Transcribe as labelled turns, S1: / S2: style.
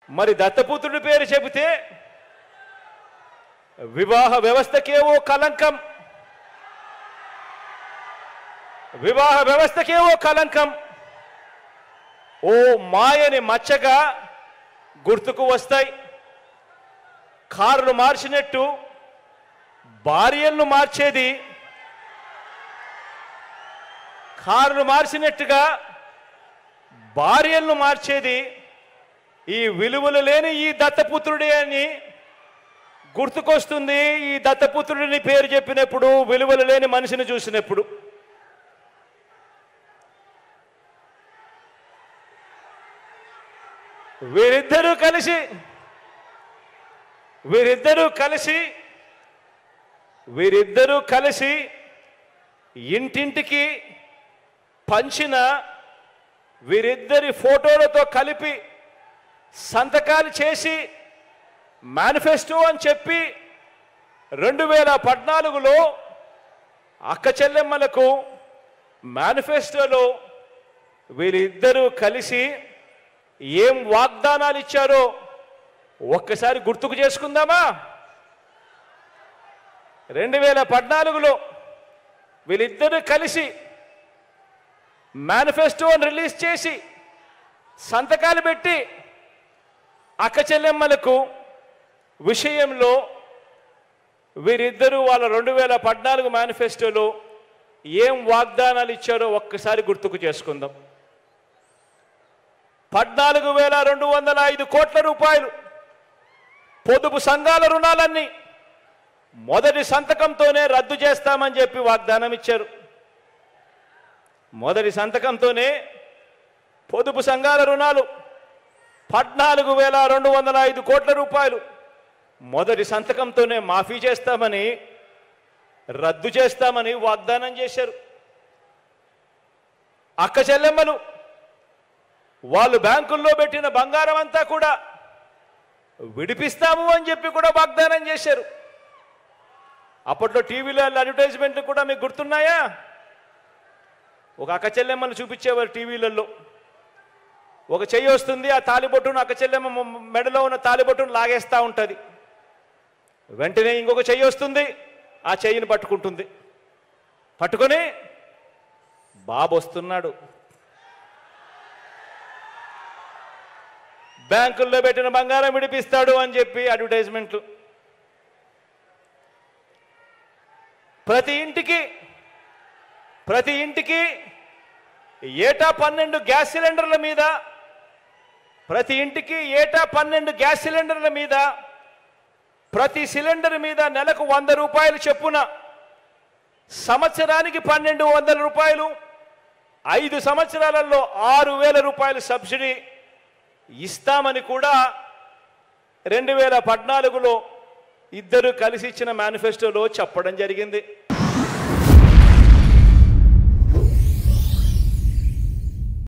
S1: మరి దత్తపుత్రుడి పేరు చెబితే వివాహ వ్యవస్థకేవో కలంకం, వివాహ వ్యవస్థకేవో కలంకం, ఓ మాయని మచ్చగా గుర్తుకు వస్తాయి. కార్లు మార్చినట్టు భార్యలను మార్చేది, కార్లు మార్చినట్టుగా భార్యలను మార్చేది ఈ విలువలు లేని ఈ దత్తపుత్రుడే అని గుర్తుకొస్తుంది. ఈ దత్తపుత్రుడిని పేరు చెప్పినప్పుడు, విలువలు లేని మనిషిని చూసినప్పుడు. వీరిద్దరూ కలిసి ఇంటింటికి పంచిన వీరిద్దరి ఫోటోలతో కలిపి సంతకాలు చేసి మేనిఫెస్టో అని చెప్పి 2014లో అక్క చెల్లెమ్మలకు మేనిఫెస్టోలో వీరిద్దరూ కలిసి ఏం వాగ్దానాలు ఇచ్చారో ఒక్కసారి గుర్తుకు చేసుకుందామా? 2014లో వీళ్ళిద్దరూ కలిసి మేనిఫెస్టోని రిలీజ్ చేసి సంతకాలు పెట్టి అక్క చెల్లెమ్మలకు విషయంలో వీరిద్దరూ వాళ్ళ 2014 మేనిఫెస్టోలో ఏం వాగ్దానాలు ఇచ్చారో ఒక్కసారి గుర్తుకు చేసుకుందాం. 14,205 కోట్ల రూపాయలు పొదుపు సంఘాల రుణాలన్నీ మొదటి సంతకంతోనే రద్దు చేస్తామని చెప్పి వాగ్దానం ఇచ్చారు. మొదటి సంతకంతోనే పొదుపు సంఘాల రుణాలు 14,205 కోట్ల రూపాయలు మొదటి సంతకంతోనే మాఫీ చేస్తామని, రద్దు చేస్తామని వాగ్దానం చేశారు. అక్క చెల్లెమ్మలు వాళ్ళు బ్యాంకుల్లో పెట్టిన బంగారం అంతా కూడా విడిపిస్తాము అని చెప్పి కూడా వాగ్దానం చేశారు. అప్పట్లో టీవీలో అడ్వర్టైజ్మెంట్లు కూడా మీకు గుర్తున్నాయా? ఒక అక్క చెల్లెమ్మను చూపించేవారు టీవీలలో. ఒక చెయ్యి వస్తుంది, ఆ తాలిబొట్టును అక్క చెల్లెమ్మ మెడలో ఉన్న తాలిబొట్టును లాగేస్తూ ఉంటుంది. వెంటనే ఇంకొక చెయ్యి వస్తుంది, ఆ చెయ్యిని పట్టుకుంటుంది. పట్టుకొని బాబు వస్తున్నాడు, బ్యాంకుల్లో పెట్టిన బంగారం విడిపిస్తాడు అని చెప్పి అడ్వర్టైజ్మెంట్లు. ప్రతి ఇంటికి ఏటా 12 గ్యాస్ సిలిండర్ల మీద, ప్రతి ఇంటికి ఏటా 12 గ్యాస్ సిలిండర్ల మీద, ప్రతి సిలిండర్ మీద నెలకు 100 రూపాయలు చొప్పున, సంవత్సరానికి 1,200 రూపాయలు, 5 సంవత్సరాలలో 6,000 రూపాయలు సబ్సిడీ ఇస్తామని కూడా 2014లో ఇద్దరు కలిసి ఇచ్చిన మేనిఫెస్టోలో చెప్పడం జరిగింది.